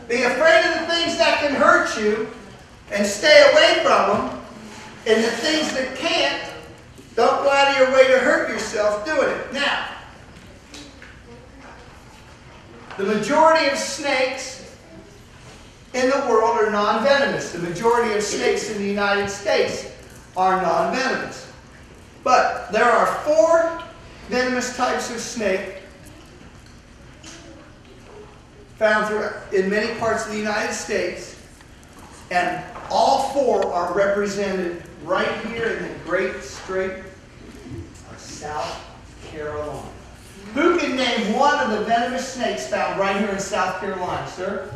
Be afraid of the things that can hurt you and stay away from them. And the things that can't, don't go out of your way to hurt yourself doing it. Now, the majority of snakes in the world are non-venomous. The majority of snakes in the United States are non-venomous. But there are 4 venomous types of snake found in many parts of the United States, and all 4 are represented right here in the Great Strait of South Carolina. Who can name one of the venomous snakes found right here in South Carolina, sir?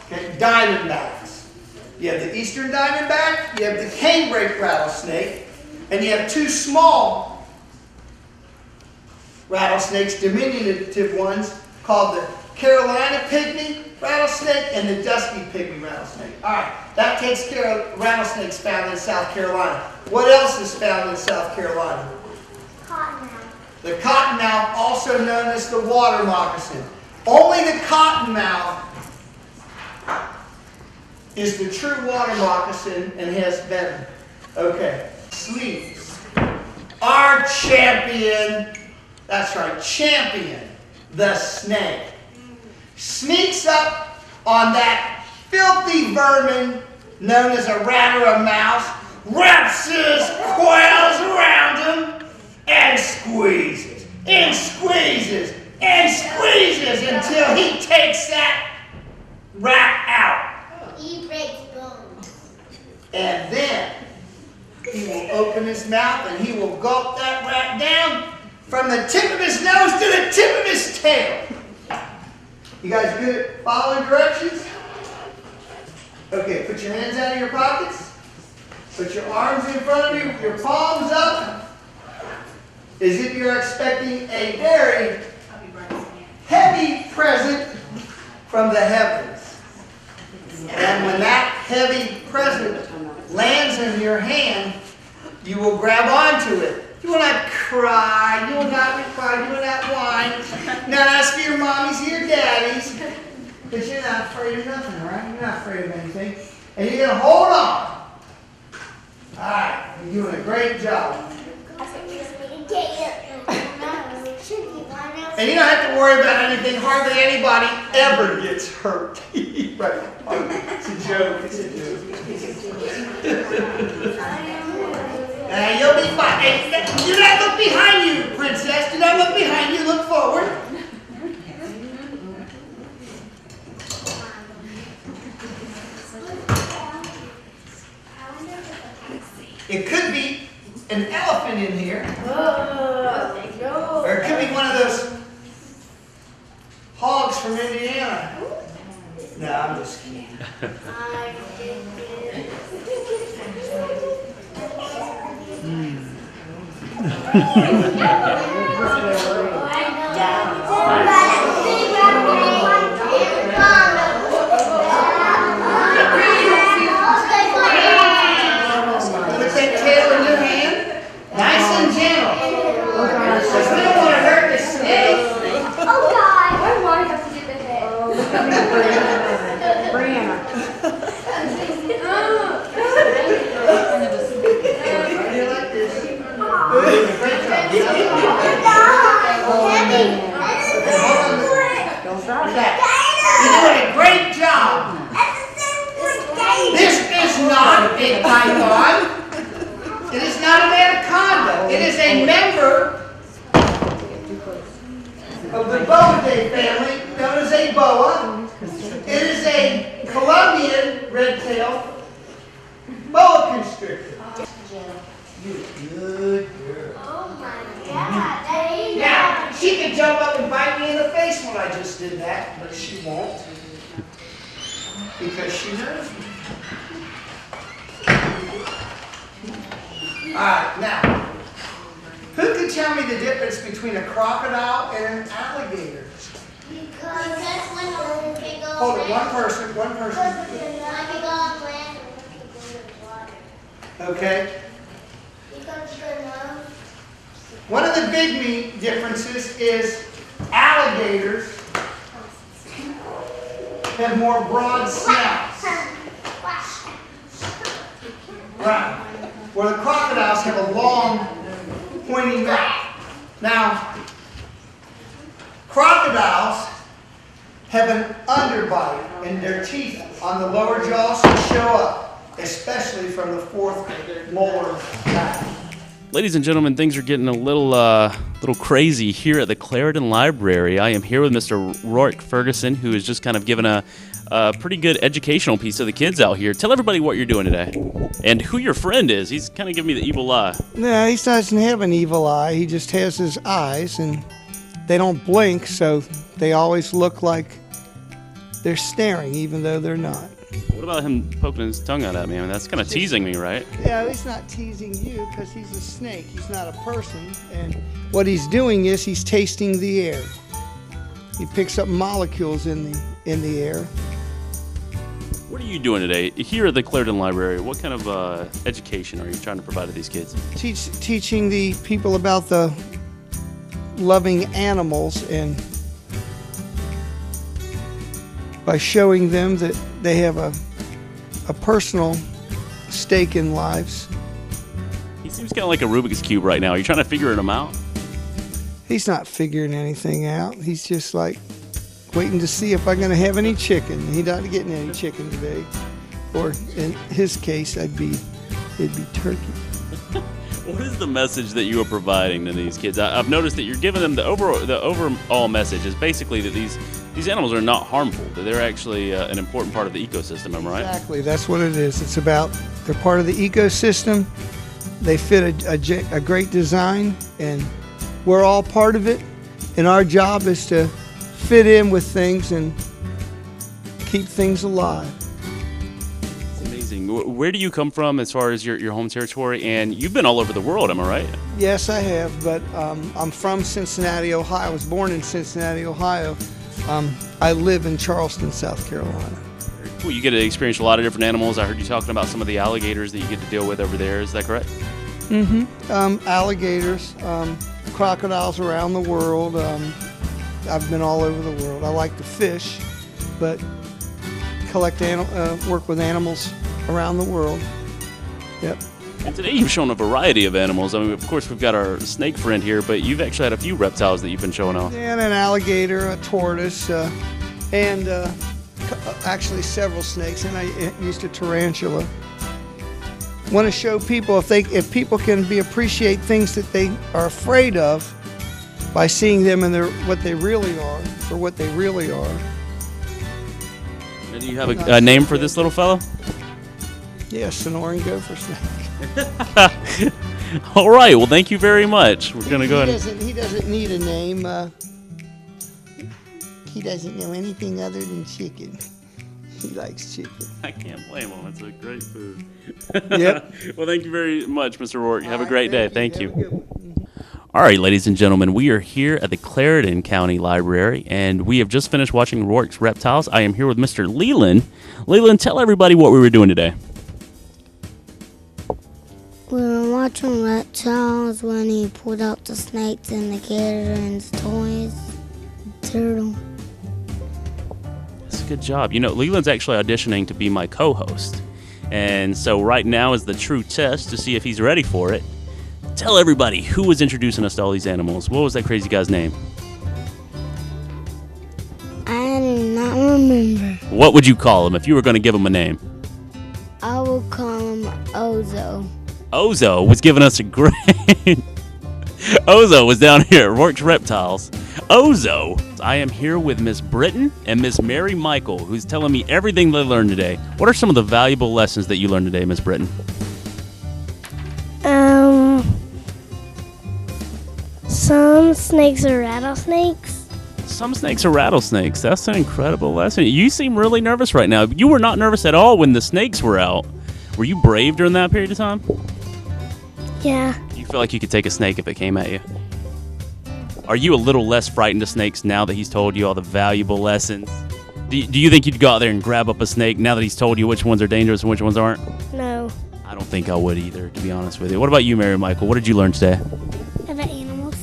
Okay, diamondbacks. You have the eastern diamondback, you have the canebrake rattlesnake, and you have 2 small rattlesnakes, diminutive ones, called the Carolina pygmy rattlesnake and the dusky pygmy rattlesnake. All right, that takes care of rattlesnakes found in South Carolina. What else is found in South Carolina? Cottonmouth. The cottonmouth, also known as the water moccasin. Only the cottonmouth is the true water moccasin and has venom. Okay, sleeves. Our champion, that's right, champion, the snake, sneaks up on that filthy vermin known as a rat or a mouse, wraps his coils around him, and squeezes, and squeezes, and squeezes until he takes that rat out. He breaks bones. And then he will open his mouth and he will gulp that rat down from the tip of his nose to the tip of his tail. You guys good at following directions? Okay, put your hands out of your pockets. Put your arms in front of you, your palms up, as if you're expecting a very heavy present from the heavens. And when that heavy present lands in your hand, you will grab onto it. You will not cry, you will not cry, you will not whine, not ask for your mommies or your daddies, because you're not afraid of nothing, all right? You're not afraid of anything. And you're going to hold on. All right, you're doing a great job. And you don't have to worry about anything. Hardly anybody ever gets hurt. Right. It's a joke. It's a joke. You'll be fine. Hey, do not look behind you, princess. Do not look behind you. Look forward. It could be an elephant in here. Or it could be one of those hogs from Indiana. No, I'm just kidding. Put that tail in your hand, nice and gentle. Because we don't want to hurt the snake. Oh God! Why do I have to get the head? Brianna. You like this? Don't stop. You're doing a great job. This is not a python. It is not an anaconda. It is a member of the Boidae family, known as a boa. It is a Colombian red-tailed boa constrictor. You're a good girl. Oh my God! Now, she could jump up and bite me in the face when I just did that, but she won't. Because she knows me. Alright, now, who can tell me the difference between a crocodile and an alligator? Because when a big old Hold it, one person. when a big old land and when you go in water. Okay? Because you know. One of the big differences is alligators have more broad snouts. Right. Where the crocodiles have a long, pointy mouth. Now, crocodiles have an underbite, and their teeth on the lower jaws show up, especially from the fourth molar back. Ladies and gentlemen, things are getting a little crazy here at the Clarendon Library. I am here with Mr. Roark Ferguson, who is just kind of giving a pretty good educational piece to the kids out here. Tell everybody what you're doing today and who your friend is. He's kind of giving me the evil eye. No, he doesn't have an evil eye. He just has his eyes, and they don't blink, so they always look like they're staring, even though they're not. What about him poking his tongue out at me? I mean, that's kind of teasing me, right? Yeah, he's not teasing you because he's a snake. He's not a person. And what he's doing is he's tasting the air. He picks up molecules in the air. What are you doing today here at the Clarendon Library? What kind of education are you trying to provide to these kids? Teaching the people about the loving animals, and by showing them that they have a personal stake in lives. He seems kind of like a Rubik's Cube right now. Are you trying to figure him out? He's not figuring anything out. He's just like waiting to see if I'm going to have any chicken. He's not getting any chicken today. Or in his case, it'd be turkey. What is the message that you are providing to these kids? I've noticed that you're giving them the overall message is basically that these animals are not harmful, that they're actually an important part of the ecosystem, am I right? Exactly, that's what it is. It's about they're part of the ecosystem. They fit a great design, and we're all part of it. And our job is to fit in with things and keep things alive. Where do you come from as far as your home territory? And you've been all over the world, am I right? Yes, I have, but I'm from Cincinnati, Ohio. I was born in Cincinnati, Ohio. I live in Charleston, South Carolina. Cool. You get to experience a lot of different animals. I heard you talking about some of the alligators that you get to deal with over there. Is that correct? Mm-hmm. Alligators, crocodiles around the world. I've been all over the world. I like to fish, but work with animals around the world. Yep. And today you've shown a variety of animals. I mean, of course, we've got our snake friend here, but you've actually had a few reptiles that you've been showing off. And an alligator, a tortoise, and actually several snakes, and I used a tarantula. Want to show people if people can appreciate things that they are afraid of by seeing them in what they really are, for what they really are. And do you have a name for this little fellow? Yeah, Sonoran gopher snake. All right. Well, thank you very much. We're going to go ahead. He doesn't need a name. He doesn't know anything other than chicken. He likes chicken. I can't blame him. It's a great food. Yep. Well, thank you very much, Mr. Roark. Have a great day. Thank you. All right, ladies and gentlemen, we are here at the Clarendon County Library, and we have just finished watching Roarks Reptiles. I am here with Mr. Leland. Leland, tell everybody what we were doing today. We were watching Reptiles when he pulled out the snakes and the gator and the toys. Turtle. That's a good job. You know, Leland's actually auditioning to be my co-host. And so right now is the true test to see if he's ready for it. Tell everybody who was introducing us to all these animals. What was that crazy guy's name? I do not remember. What would you call him if you were going to give him a name? I will call him Ozo. Ozo was giving us a great... Ozo was down here at Roarks Reptiles. Ozo. I am here with Miss Britton and Miss Mary Michael, who's telling me everything they learned today. What are some of the valuable lessons that you learned today, Miss Britton? Some snakes are rattlesnakes. Some snakes are rattlesnakes. That's an incredible lesson. You seem really nervous right now. You were not nervous at all when the snakes were out. Were you brave during that period of time? Yeah. You feel like you could take a snake if it came at you? Are you a little less frightened of snakes now that he's told you all the valuable lessons? Do you think you'd go out there and grab up a snake now that he's told you which ones are dangerous and which ones aren't? No. I don't think I would either, to be honest with you. What about you, Mary Michael? What did you learn today? About animals.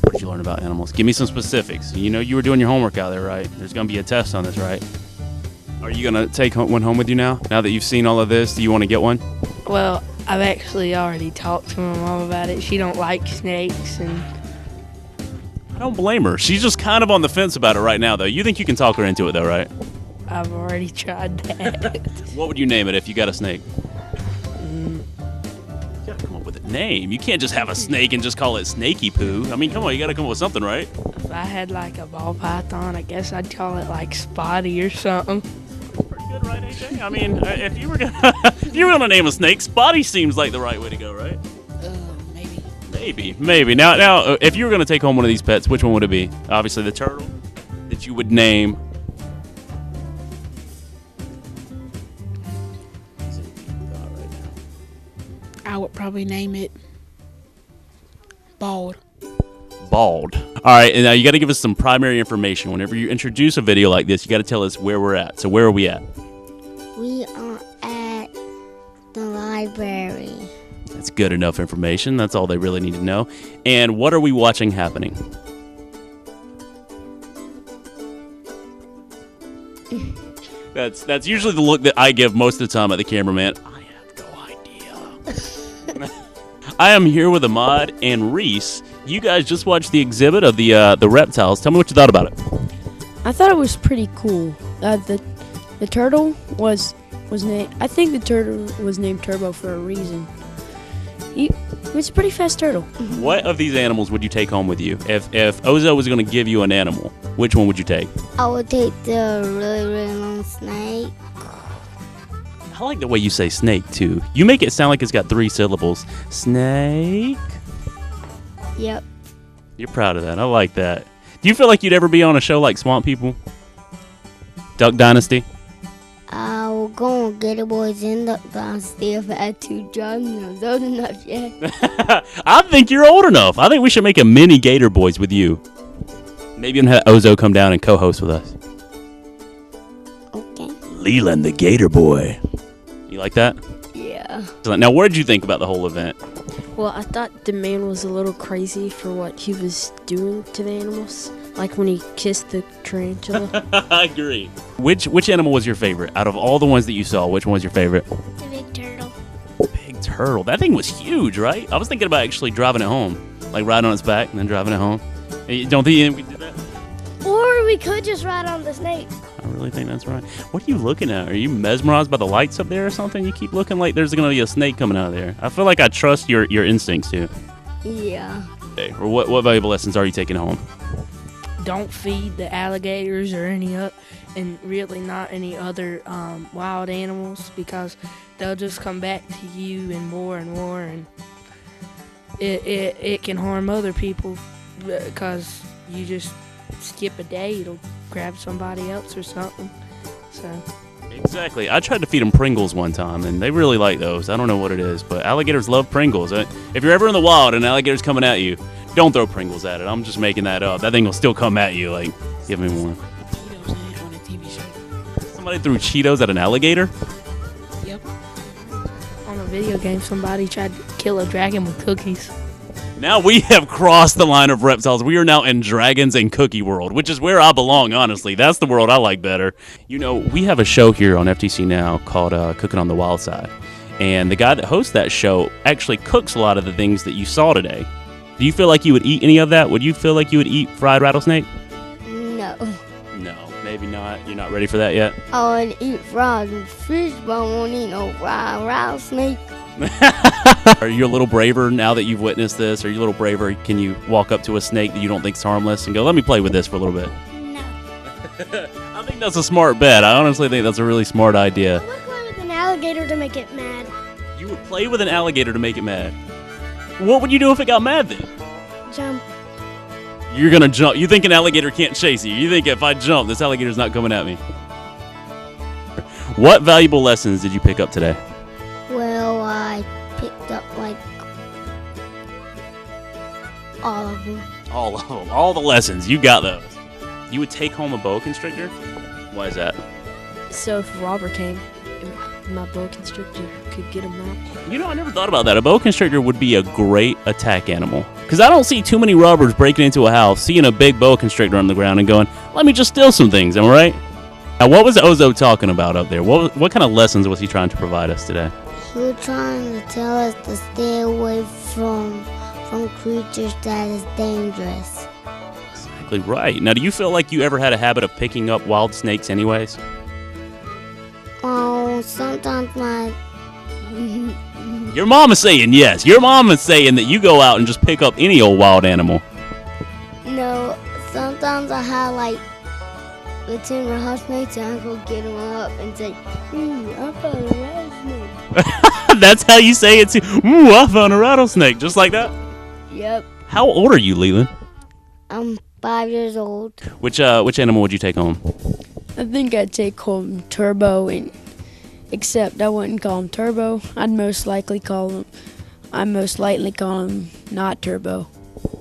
What did you learn about animals? Give me some specifics. You know you were doing your homework out there, right? There's going to be a test on this, right? Are you gonna take one home with you now? Now that you've seen all of this, do you want to get one? Well, I've actually already talked to my mom about it. She don't like snakes, and I don't blame her. She's just kind of on the fence about it right now, though. You think you can talk her into it, though, right? I've already tried that. What would you name it if you got a snake? You gotta come up with a name. You can't just have a snake and just call it Snaky Poo. I mean, come on, you gotta come up with something, right? If I had like a ball python, I guess I'd call it like Spotty or something. Pretty good, right, AJ? I mean, if you were gonna name a snake, Spotty seems like the right way to go, right? Maybe. Now, if you were gonna take home one of these pets, which one would it be? Obviously, the turtle that you would name. I would probably name it Bald. Bald. All right, and now you got to give us some primary information. Whenever you introduce a video like this, you got to tell us where we're at. So where are we at? We are at the library. That's good enough information. That's all they really need to know. And what are we watching happening? That's usually the look that I give most of the time at the cameraman. I have no idea. I am here with Ahmad and Reese. You guys just watched the exhibit of the reptiles. Tell me what you thought about it. I thought it was pretty cool. The turtle was named. I think the turtle was named Turbo for a reason. He was a pretty fast turtle. What of these animals would you take home with you? If Ozo was going to give you an animal, which one would you take? I would take the really long snake. I like the way you say snake, too. You make it sound like it's got 3 syllables. Snake? Yep. You're proud of that. I like that. Do you feel like you'd ever be on a show like Swamp People? Duck Dynasty? I will go on Gator Boys in the Dynasty if I had 2 jobs and I was old enough yet. I think you're old enough. I think we should make a mini Gator Boys with you. Maybe have Ozo come down and co-host with us. Okay. Leland the Gator Boy. You like that? Yeah. Now, what did you think about the whole event? Well, I thought the man was a little crazy for what he was doing to the animals. Like when he kissed the tarantula. I agree. Which animal was your favorite? Out of all the ones that you saw, which one was your favorite? The big turtle. Big turtle. That thing was huge, right? I was thinking about actually driving it home. Like riding on its back and then driving it home. You don't think we did that? Or we could just ride on the snake. I really think that's right. What are you looking at? Are you mesmerized by the lights up there or something? You keep looking like there's going to be a snake coming out of there. I feel like I trust your instincts, too. Yeah. Okay. Or what valuable lessons are you taking home? Don't feed the alligators or and really not any other wild animals, because they'll just come back to you and more, and it can harm other people because you just skip a day, it'll grab somebody else or something. So Exactly. I tried to feed them Pringles one time, and they really like those. I don't know what it is, but alligators love Pringles. If you're ever in the wild and an alligator's coming at you, don't throw Pringles at it. I'm just making that up. That thing will still come at you. Like, give me more. Cheetos on a TV show. Somebody threw Cheetos at an alligator? Yep. on a video game, somebody tried to kill a dragon with cookies. Now we have crossed the line of reptiles. We are now in Dragons and Cookie World, which is where I belong, honestly. That's the world I like better. You know, we have a show here on FTC Now called Cooking on the Wild Side. And the guy that hosts that show actually cooks a lot of the things that you saw today. Do you feel like you would eat any of that? Would you feel like you would eat fried rattlesnake? No. No, maybe not. You're not ready for that yet? I would eat fried fish, but I won't eat no fried rattlesnake. Are you a little braver now that you've witnessed this? Are you a little braver? Can you walk up to a snake that you don't think's harmless and go, let me play with this for a little bit? No. I think that's a smart bet. I honestly think that's a really smart idea. I would play with an alligator to make it mad. You would play with an alligator to make it mad. What would you do if it got mad then? Jump. You're gonna jump. You think an alligator can't chase you. You think if I jump, this alligator's not coming at me. What valuable lessons did you pick up today? Well, I picked up like all of them. All of them. All the lessons. You got those. You would take home a boa constrictor? Why is that? So if a robber came, my boa constrictor could get him out. You know, I never thought about that. A boa constrictor would be a great attack animal. Because I don't see too many robbers breaking into a house, seeing a big boa constrictor on the ground and going, let me just steal some things, am I right? Now, what was Ozo talking about up there? What kind of lessons was he trying to provide us today? He was trying to tell us to stay away from creatures that is dangerous. Exactly right. Now, do you feel like you ever had a habit of picking up wild snakes anyways? Oh, sometimes my Your mom is saying yes. Your mom is saying that you go out and just pick up any old wild animal. no, sometimes I have like the timber housemates and I go get them up and say, I found a rattlesnake. That's how you say it too. Ooh, I found a rattlesnake. Just like that? Yep, How old are you, Leland? I'm 5 years old. Which animal would you take home? I think I'd take home Turbo, and except I wouldn't call him Turbo. I'd most likely call him not Turbo.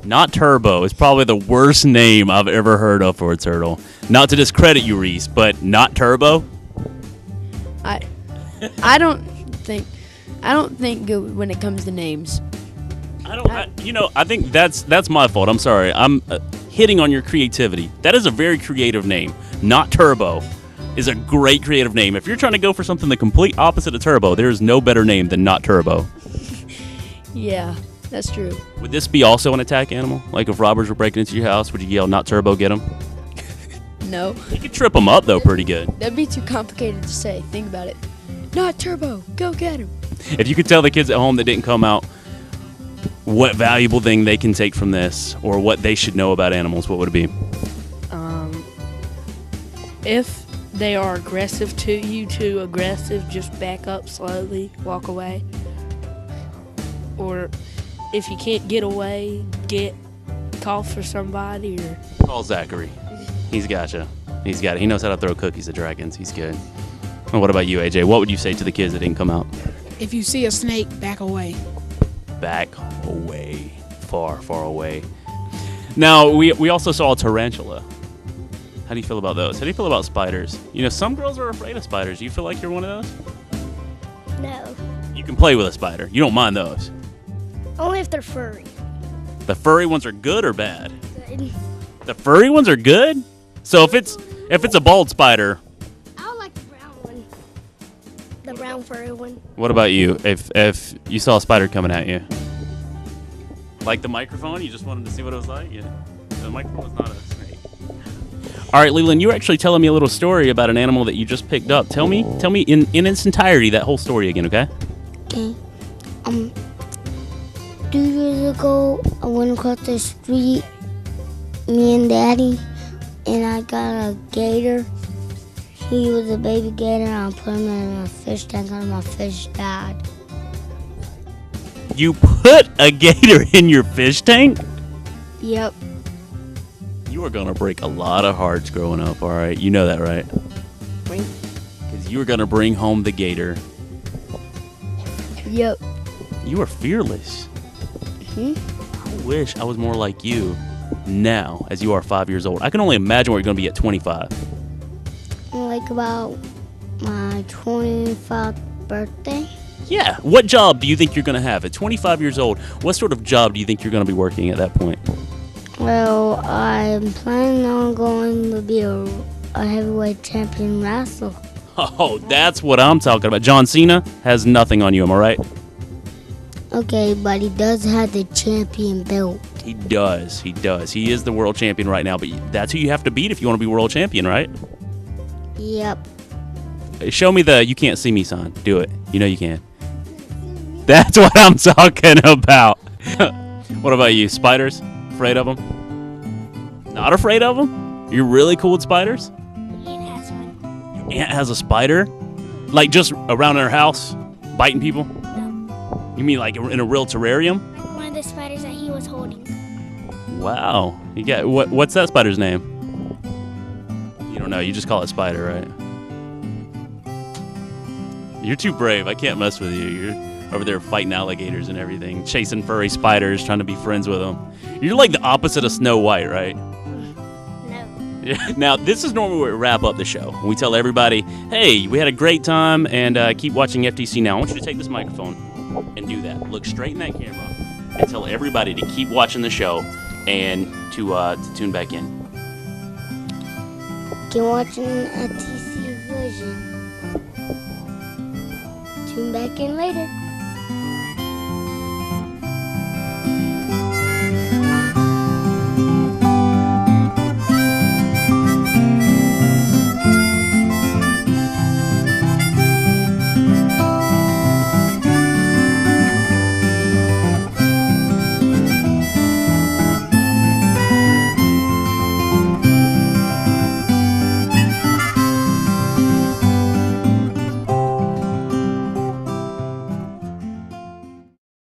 Not Turbo is probably the worst name I've ever heard of for a turtle. Not to discredit you, Reese, but not Turbo? I don't think good when it comes to names. I think that's my fault. I'm sorry. I'm hitting on your creativity. That is a very creative name. Not Turbo is a great creative name. If you're trying to go for something the complete opposite of Turbo, there is no better name than Not Turbo. Yeah, that's true. Would this be also an attack animal? Like if robbers were breaking into your house, would you yell, Not Turbo, get them? No, You could trip them up, though, pretty good. that'd be too complicated to say. Think about it. Not Turbo, go get him. If you could tell the kids at home that didn't come out what valuable thing they can take from this or what they should know about animals, what would it be? If they are aggressive to you, too aggressive, just back up slowly, walk away. Or if you can't get away, call for somebody or Call Zachary. He's gotcha. He's got it. He knows how to throw cookies at dragons. He's good. And what about you, AJ? What would you say to the kids that didn't come out? If you see a snake, back away. Back away. Far, far away. Now, we also saw a tarantula. How do you feel about those? How do you feel about spiders? You know, some girls are afraid of spiders. Do you feel like you're one of those? No, You can play with a spider. You don't mind those. only if they're furry. The furry ones are good or bad? The furry ones are good? So if it's a bald spider, I like the brown one. The brown furry one. what about you? If you saw a spider coming at you? Like the microphone? You just wanted to see what it was like? Yeah. The microphone was not a snake. All right, Leland, you were actually telling me a little story about an animal that you just picked up. Tell me in its entirety that whole story again, okay? Okay. 2 years ago, I went across the street, me and Daddy, and I got a gator. He was a baby gator, and I put him in a fish tank, and my fish died. You put a gator in your fish tank? Yep. You are gonna break a lot of hearts growing up, all right? You know that, right? Because you were gonna bring home the gator. Yep. You are fearless. Hmm? I wish I was more like you now, as you are 5 years old. I can only imagine where you're gonna be at 25. Like about my 25th birthday. Yeah. What job do you think you're gonna have at 25 years old? What sort of job do you think you're gonna be working at that point? Well, I'm planning on going to be a heavyweight champion wrestler. Oh, that's what I'm talking about. John Cena has nothing on you, am I right? Okay, but he does have the champion belt. He does. He does. He is the world champion right now, but that's who you have to beat if you want to be world champion, right? Yep. Show me the you can't see me sign. Do it. You know you can. That's what I'm talking about. What about you? Spiders? Afraid of them? Not afraid of them? You're really cool with spiders? Aunt has one. Your aunt has a spider? Like just around her house? Biting people? No. You mean like in a real terrarium? One of the spiders that he was holding. Wow. You got what's that spider's name? You don't know. You just call it spider, right? You're too brave. I can't mess with you. You're over there fighting alligators and everything, chasing furry spiders, trying to be friends with them. You're like the opposite of Snow White, right? No. Yeah. Now, this is normally where we wrap up the show. We tell everybody, hey, we had a great time, and keep watching FTC Now. I want you to take this microphone and do that. Look straight in that camera and tell everybody to keep watching the show and to tune back in. can watch it at TC Vision. Tune back in later.